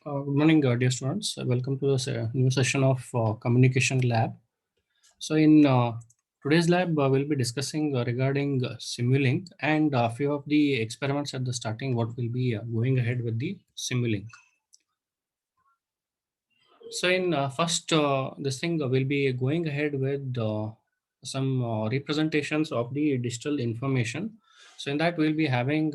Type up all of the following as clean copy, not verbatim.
Good morning, dear students. Welcome to this new session of Communication Lab. So, in today's lab, we'll be discussing regarding Simulink and a few of the experiments at the starting. What will be going ahead with the Simulink. So, in first, this thing will be going ahead with some representations of the digital information. So, in that, we'll be having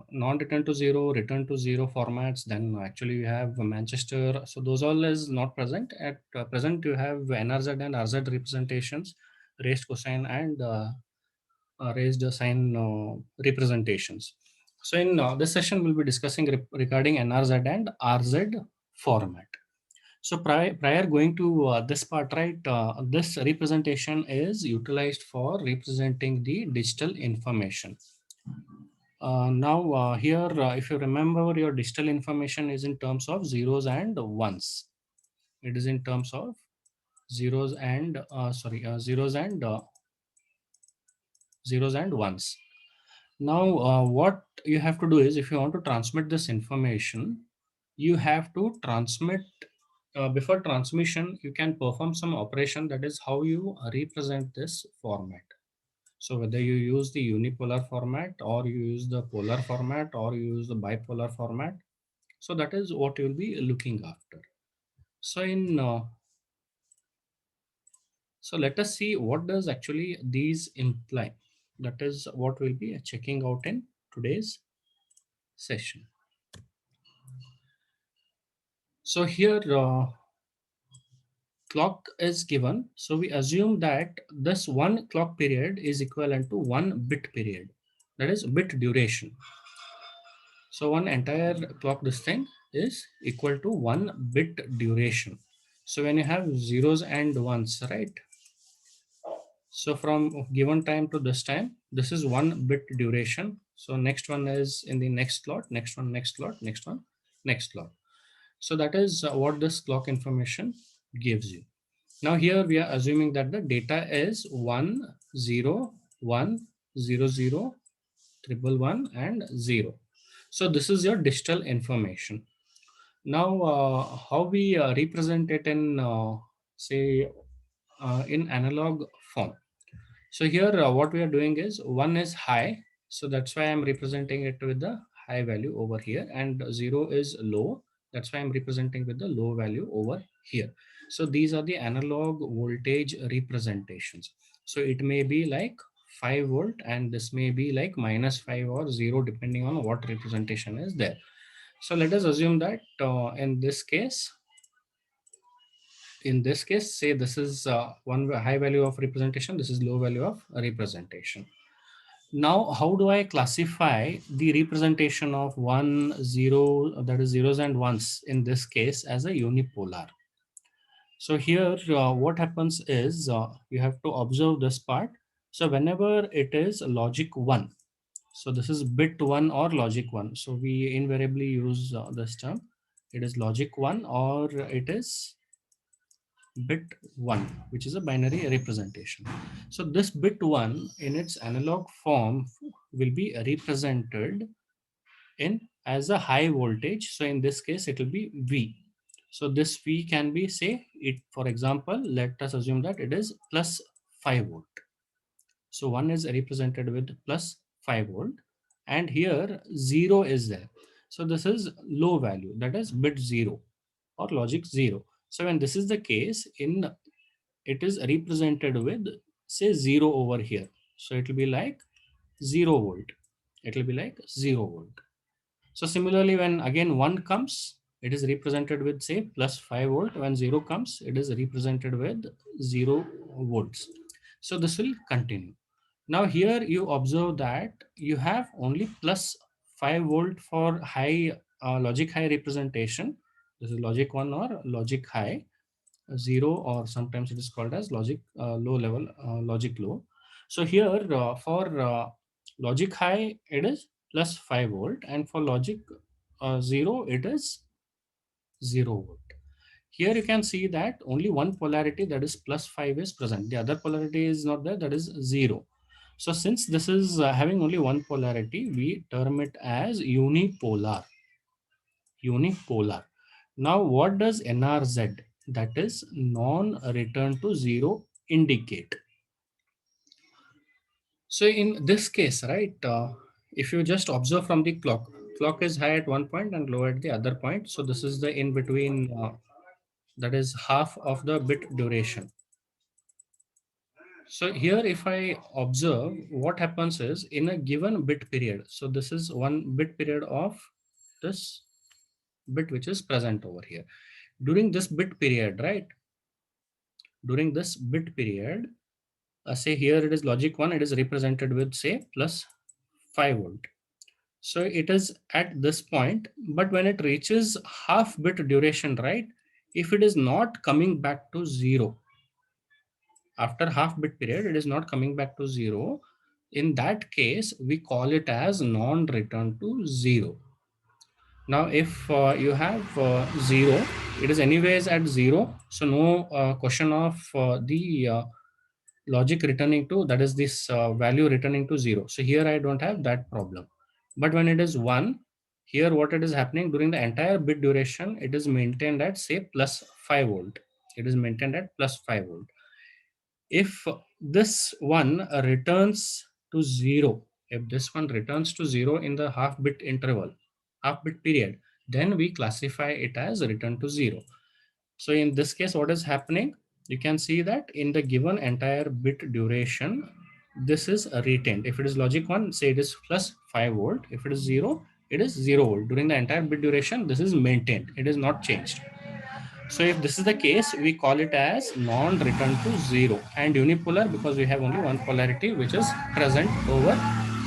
non-return to zero, return to zero formats. Then, actually, we have Manchester. So, those all is not present. At present, you have NRZ and RZ representations, raised cosine and raised sine representations. So, in this session, we'll be discussing regarding NRZ and RZ format. So prior going to this part, right, this representation is utilized for representing the digital information. Now here, if you remember, your digital information is in terms of zeros and ones. It is in terms of zeros and zeros and ones. Now, what you have to do is, if you want to transmit this information, you have to transmit. Before transmission, you can perform some operation. That is how you represent this format. So whether you use the unipolar format or you use the polar format or you use the bipolar format, so that is what you'll be looking after. So in so let us see what does actually these imply. That is what we'll be checking out in today's session. So here clock is given. So we assume that this one clock period is equivalent to one bit period. That is bit duration. So one entire clock this thing is equal to one bit duration. So when you have zeros and ones, right? So from given time to this time, this is one bit duration. So next one is in the next slot, next one, next slot, next one, next slot. So that is what this clock information gives you. Now here we are assuming that the data is 1, 0, 1, 0, 0, 111 and 0. So this is your digital information. Now how we represent it in say in analog form. So here what we are doing is 1 is high. So that's why I'm representing it with the high value over here, and 0 is low. That's why I'm representing with the low value over here. So these are the analog voltage representations. So it may be like 5 volt and this may be like -5 or 0 depending on what representation is there. So let us assume that in this case, say this is one high value of representation, this is low value of representation. Now, how do I classify the representation of 1, 0, that is zeros and ones in this case as a unipolar? So here, what happens is you have to observe this part. So whenever it is logic 1, so this is bit 1 or logic 1. So we invariably use this term. It is logic 1 or it is bit 1, which is a binary representation. So this bit 1 in its analog form will be represented in as a high voltage. So in this case it will be V. So this V can be, say it, for example, let us assume that it is plus 5 volt. So 1 is represented with plus 5 volt and here 0 is there. So this is low value, that is bit 0 or logic 0. So when this is the case, in it is represented with say 0 over here. So it will be like 0 volt. It will be like 0 volt. So similarly, when again 1 comes, it is represented with say plus 5 volt. When 0 comes, it is represented with 0 volts. So this will continue. Now here you observe that you have only plus 5 volt for high logic high representation. This is logic 1 or logic high, 0, or sometimes it is called as logic low level, logic low. So here for logic high it is plus 5 volt and for logic 0 it is 0 volt. Here you can see that only one polarity, that is plus 5, is present. The other polarity is not there, that is 0. So since this is having only one polarity, we term it as unipolar. Unipolar. Now what does NRZ, that is non-return to zero, indicate? So in this case, right, if you just observe from the clock is high at one point and low at the other point. So this is the in between, that is half of the bit duration. So here, if I observe, what happens is in a given bit period. So this is one bit period of this bit which is present over here. During this bit period, right? During this bit period, say here it is logic 1, it is represented with say plus 5 volt. So it is at this point, but when it reaches half bit duration, right? If it is not coming back to 0, after half bit period, it is not coming back to 0. In that case, we call it as non-return to 0. Now, if you have 0, it is anyways at 0. So no question of the logic returning to, that is this value returning to 0. So here I don't have that problem. But when it is 1, here what it is happening during the entire bit duration, it is maintained at say plus 5 volt. It is maintained at plus 5 volt. If this one returns to 0, if this one returns to 0 in the half bit interval, half bit period, then we classify it as return to 0. So in this case, what is happening? You can see that in the given entire bit duration, this is retained. If it is logic 1, say it is plus 5 volt. If it is 0, it is 0 volt. During the entire bit duration, this is maintained. It is not changed. So if this is the case, we call it as non-return to 0, and unipolar because we have only one polarity which is present over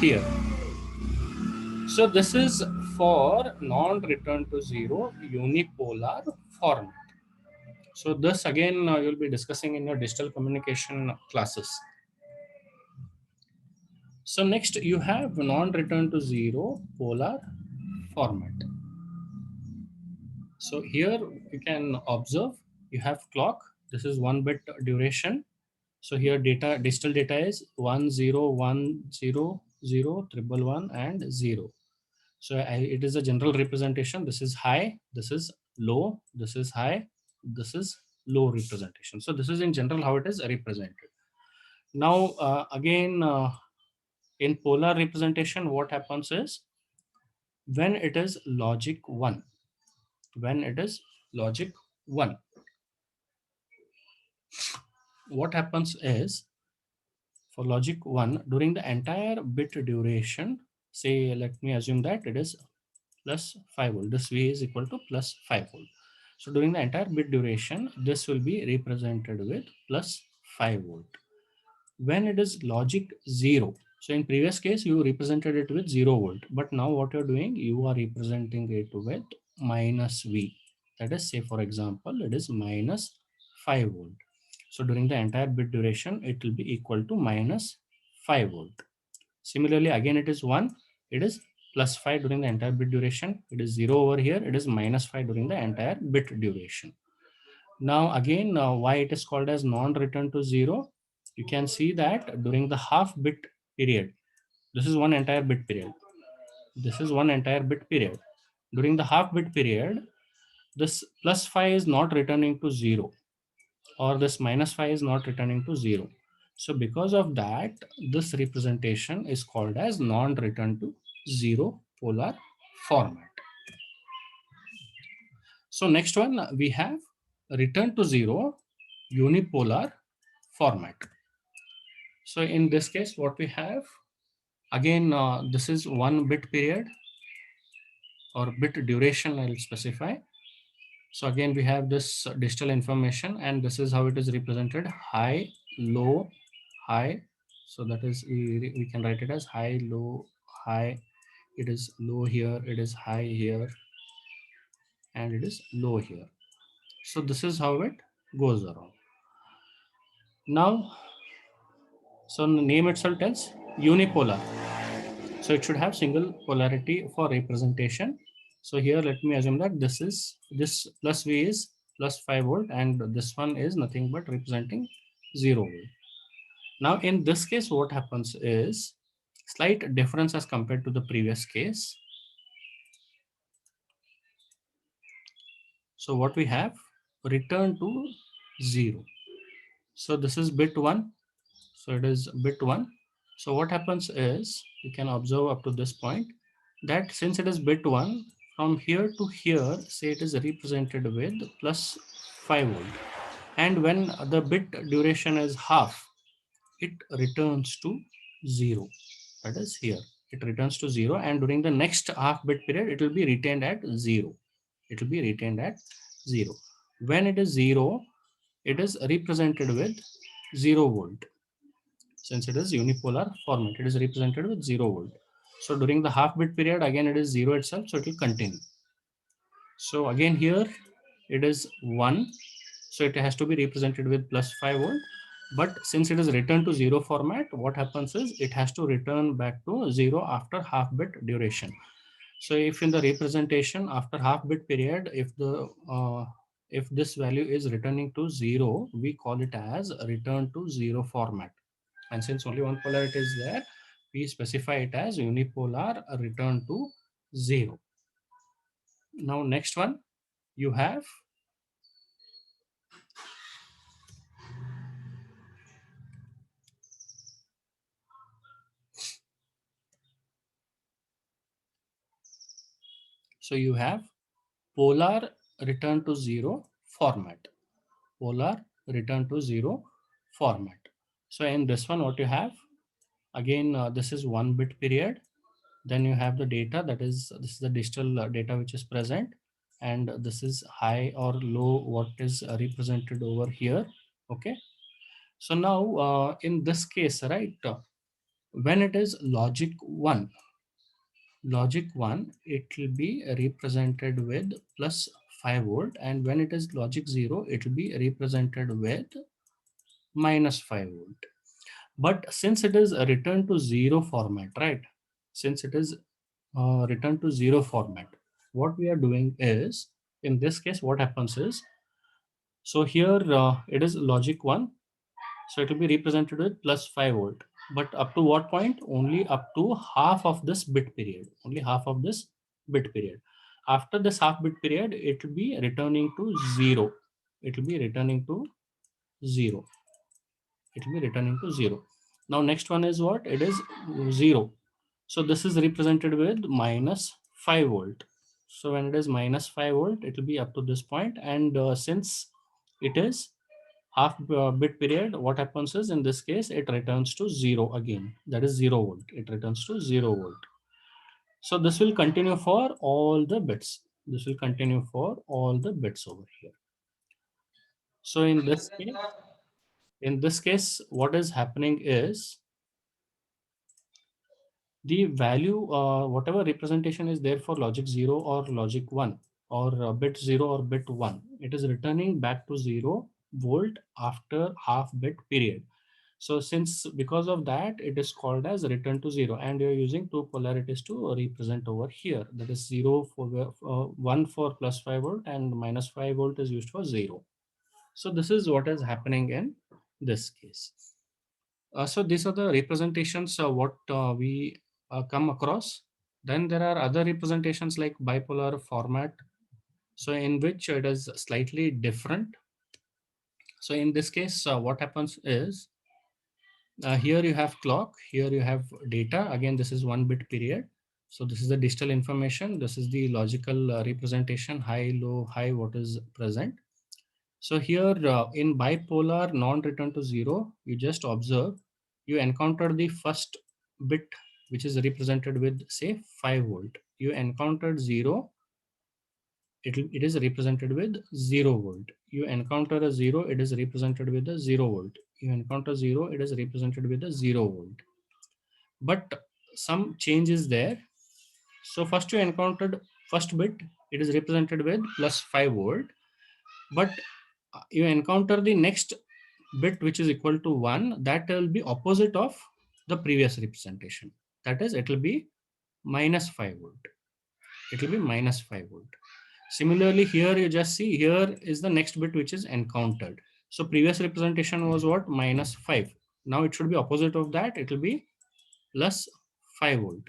here. So this is for non-return to 0 unipolar format. So this again you'll be discussing in your digital communication classes. So next you have non-return to 0 polar format. So here you can observe you have clock. This is 1 bit duration. So here digital data is 1010011 and 0. So it is a general representation. This is high, this is low, this is high, this is low representation. So this is in general how it is represented. Now again in polar representation, what happens is when it is logic 1, when it is logic 1, what happens is for logic 1 during the entire bit duration, say let me assume that it is plus 5 volt, this V is equal to plus 5 volt. So during the entire bit duration, this will be represented with plus 5 volt. When it is logic 0, so in previous case you represented it with 0 volt, but now what you're doing, you are representing it with minus V. That is, say for example, it is minus 5 volt. So during the entire bit duration, it will be equal to minus 5 volt. Similarly, again it is 1, it is plus 5 during the entire bit duration. It is 0 over here, it is minus 5 during the entire bit duration. Now again, why it is called as non-return to 0? You can see that during the half bit period, this is one entire bit period. This is one entire bit period. During the half bit period, this plus 5 is not returning to 0, or this minus 5 is not returning to 0. So because of that, this representation is called as non-return to 0 polar format. So next one, we have return to 0 unipolar format. So in this case, what we have, again, this is one bit period or bit duration, I'll specify. So again, we have this digital information, and this is how it is represented: high, low, high. So that is, we can write it as high, low, high. It is low here, it is high here, and it is low here. So this is how it goes around. Now, so the name itself tells unipolar. So it should have single polarity for representation. So here, let me assume that this plus V is plus 5 volt, and this one is nothing but representing 0 volt. Now in this case, what happens is slight difference as compared to the previous case. So what we have, return to 0. So this is bit 1. So it is bit 1. So what happens is, you can observe up to this point that since it is bit 1, from here to here, say it is represented with plus 5 volt. And when the bit duration is half, it returns to 0. That is here. It returns to 0, and during the next half bit period, it will be retained at 0. It will be retained at 0. When it is 0, it is represented with 0 volt. Since it is unipolar format, it is represented with 0 volt. So during the half bit period, again it is 0 itself, so it will continue. So again here it is 1, so it has to be represented with plus 5 volt. But since it is returned to 0 format, what happens is it has to return back to 0 after half bit duration. So if in the representation after half bit period, if this value is returning to 0, we call it as return to 0 format. And since only one polarity is there, we specify it as unipolar return to 0. Now next one, you have polar return to 0 format. Polar return to 0 format. So in this one, what you have, again, this is 1 bit period. Then you have the data, that is, this is the digital data which is present. And this is high or low, what is represented over here. Okay. So now in this case, right, when it is logic 1, it will be represented with plus 5 volt. And when it is logic 0, it will be represented with minus 5 volt. But since it is a return to 0 format, right? Since it is return to 0 format, what we are doing is, in this case, what happens is, so here it is logic 1. So it will be represented with plus 5 volt. But up to what point? Only up to half of this bit period. Only half of this bit period. After this half bit period, it will be returning to 0. It will be returning to 0. It will be returning to 0. Now next one is what? It is 0. So this is represented with minus 5 volt. So when it is minus 5 volt, it will be up to this point. And since it is half bit period, what happens is, in this case, it returns to 0 again. That is 0 volt. It returns to 0 volt. So this will continue for all the bits. This will continue for all the bits over here. So in this case, what is happening is, the value, whatever representation is there for logic 0 or logic 1 or bit 0 or bit 1, it is returning back to 0 volt after half bit period. So since, because of that, it is called as return to 0, and you're using two polarities to represent over here. That is 0 for 1 for plus 5 volt, and minus 5 volt is used for 0. So this is what is happening in this case. So these are the representations what we come across. Then there are other representations like bipolar format, so in which it is slightly different. So in this case, what happens is, here you have clock, here you have data. Again, this is 1 bit period. So this is the digital information. This is the logical representation, high, low, high, what is present. So here in bipolar non-return to 0, you just observe, you encounter the first bit which is represented with, say, 5 volt. You encountered 0, it is represented with 0 volt. You encounter a 0, it is represented with a 0 volt. You encounter 0, it is represented with a 0 volt. But some change is there. So first you encountered first bit, it is represented with plus 5 volt. But you encounter the next bit which is equal to 1, that will be opposite of the previous representation. That is, it will be minus 5 volt. It will be minus 5 volt. Similarly, here you just see, here is the next bit which is encountered. So previous representation was what? Minus 5. Now it should be opposite of that. It will be plus 5 volt.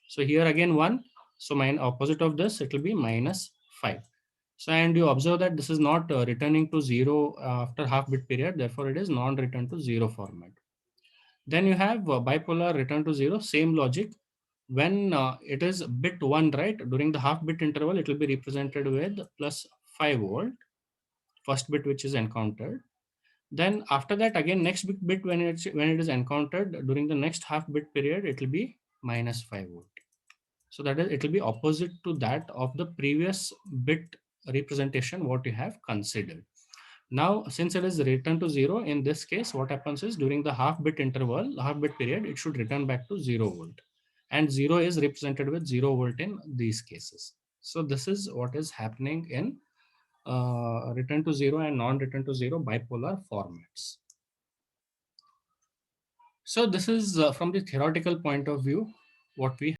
So here again 1. So opposite of this, it will be minus 5. So, and you observe that this is not returning to zero after half bit period, therefore it is non-return to zero format. Then you have bipolar return to zero, same logic. When it is bit 1, right, during the half bit interval, it will be represented with plus 5 volt, first bit which is encountered. Then after that, again, next bit when it is encountered during the next half bit period, it will be minus 5 volt. So that is, it will be opposite to that of the previous bit representation what you have considered. Now, since it is returned to zero, in this case, what happens is during the half bit interval, half bit period, it should return back to 0 volt. And 0 is represented with 0 volt in these cases. So this is what is happening in return to zero and non-return to zero bipolar formats. So this is from the theoretical point of view, what we